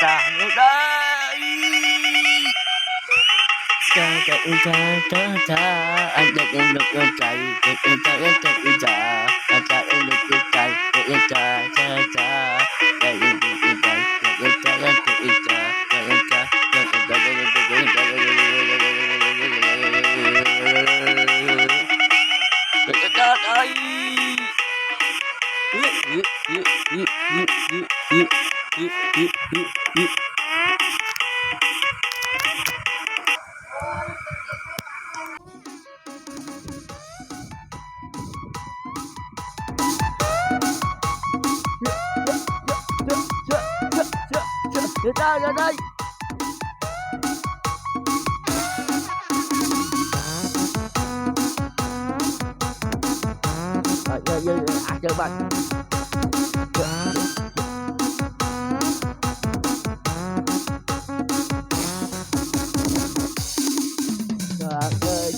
Ta ngược đây ta anh được chạy Người ta ra đây. Chơi bạn.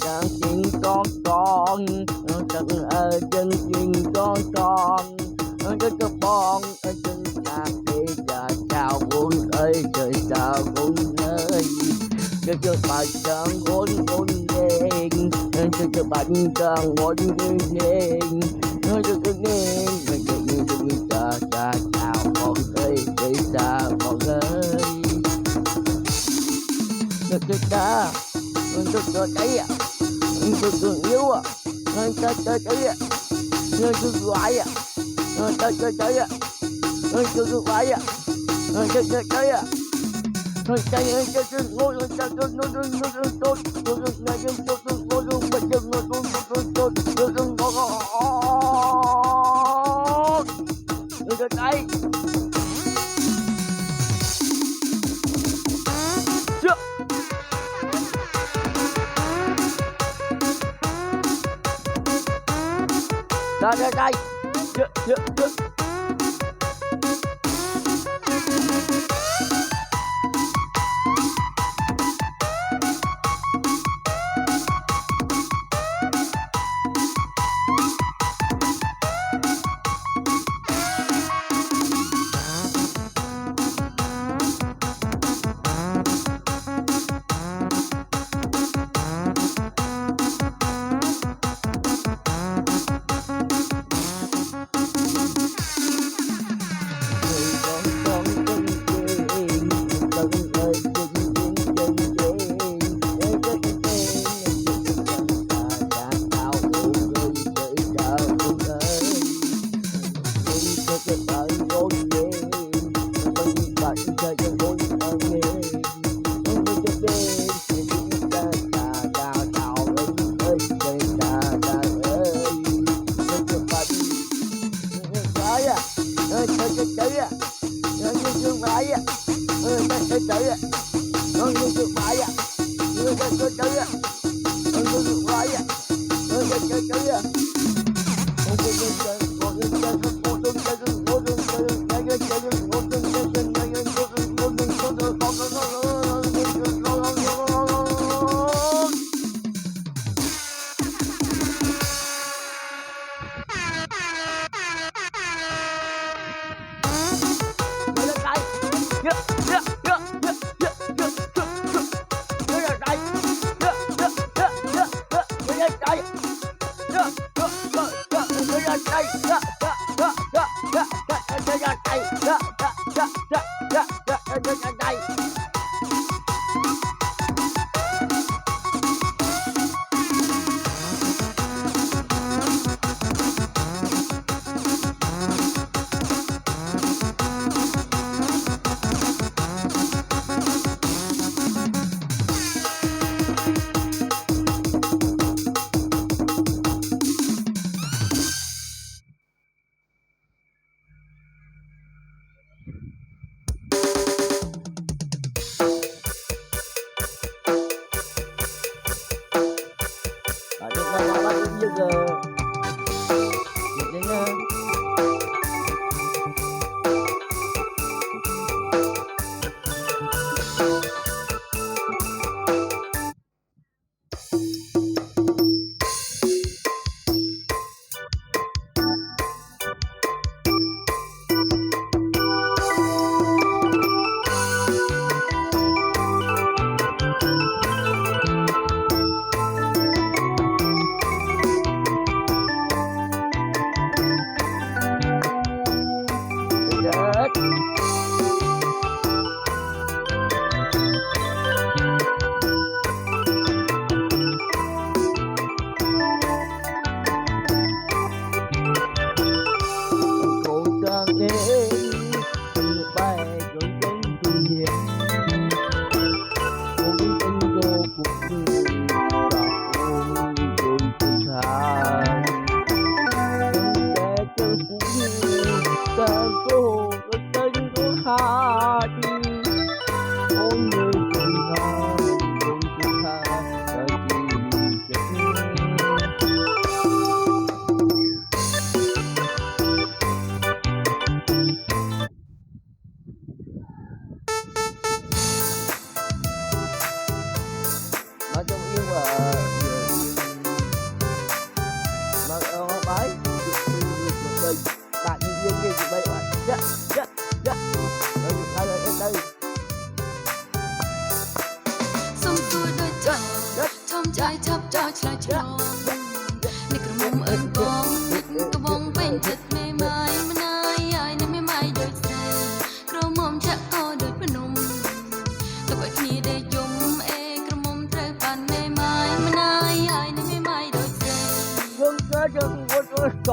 Chẳng chuyện con chẳng chân chuyện con các bon chân ta thì chào buồn ơi trời chào buồn ơi cho bạn chẳng ngôn đen cho bạn chẳng ngôn đen cho nên chào con ơi trời chào con ơi ta tôi thấy tôi yêu tôi thấy tôi gọi tôi thấy tôi gọi đây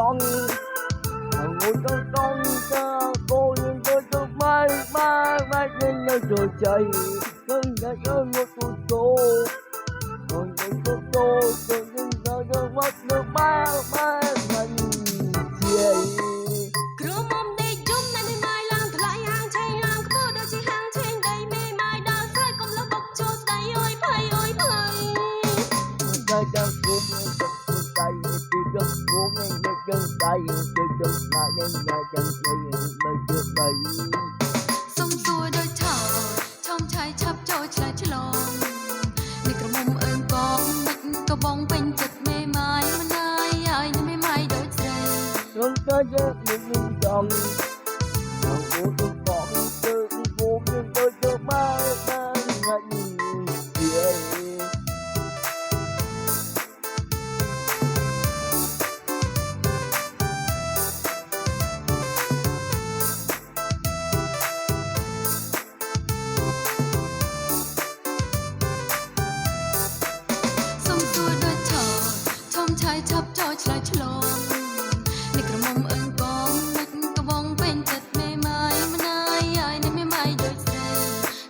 con ngồi trong con cô nhưng tôi mai nên nhớ rồi chạy cơn đã nhớ một tuổi tô rồi những tuổi tô rồi nhưng giờ giờ mất nước mai mình chạy គ្រូមុំដេកយំនៅនេះមកឡើងថ្លៃហាងឆេងឡើងខ្ពស់ដូចជាហាងឆេងដីមេម៉ាយដល់ស្រែកកុំលុបបុកចូលស្ដីអើយភ័យ Hãy subscribe cho kênh Ghiền Mì Gõ để không bỏ lỡ những video hấp dẫn សុំសួរដូចឆោឆោមឆៃឆាប់ចូលឆ្លើយឆ្លងនេះក្រមុំអើងកងមិនក៏បងពេញចិត្តមេម៉ាយមិនហើយហើយមេម៉ាយដូចស្រី Chúng ta sẽ mình chọn Hãy subscribe cho kênh Ghiền Mì Gõ để không bỏ lỡ những video hấp dẫn ឆាយឆាប់ចូលឆ្លើយឆ្លងនេះក្រមុំអើងកងមិនក៏បងពេញចិត្តមេម៉ាយមិនហើយហើយនេះមេម៉ាយដូចស្រី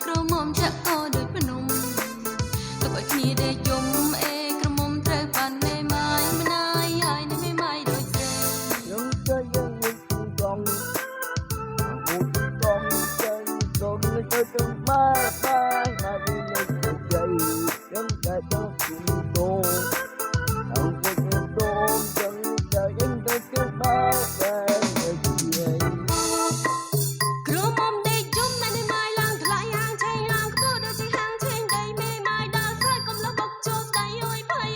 ក្រមុំចាក់កោដូចភ្នំទុកឲ្យគ្នាដេកយំអេក្រមុំត្រូវបានមេម៉ាយមិនហើយហើយនេះមេម៉ាយដូចស្រី Chúng taยังมีกองmột con chân con người tôi từng mai đi lên cuộc chạy chúng ta trong cùng tô ông tôi từng tô chân ta vẫn tôi từng mai người chạy គ្រូមុំដេកយំនៅនេះមកឡើងថ្លៃហាងឆេងឡើងខ្ពស់ដូចជាហាងឆេងដីមេម៉ាយដល់ស្រែកកុំលុបបុកចូលស្ដីអើយភ័យ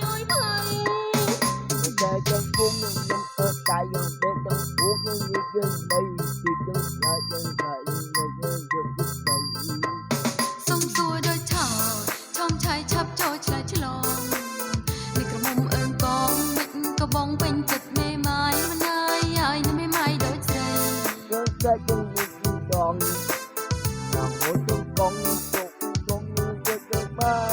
ta chân cuốn nhưng ở cái bên trong cuốn nhưng chân đây thì chân lại chân phải chân chân đây សុំសួរដូចឆោឆោមឆៃឆាប់ចូលឆ្លើយឆ្លងនេះក្រមុំអើងកងមិនក៏បងពេញចិត្តមេម៉ាយមិនហើយហើយនេះមេម៉ាយដូចស្រី Chúng ta chân con ngồi trong con như chân mai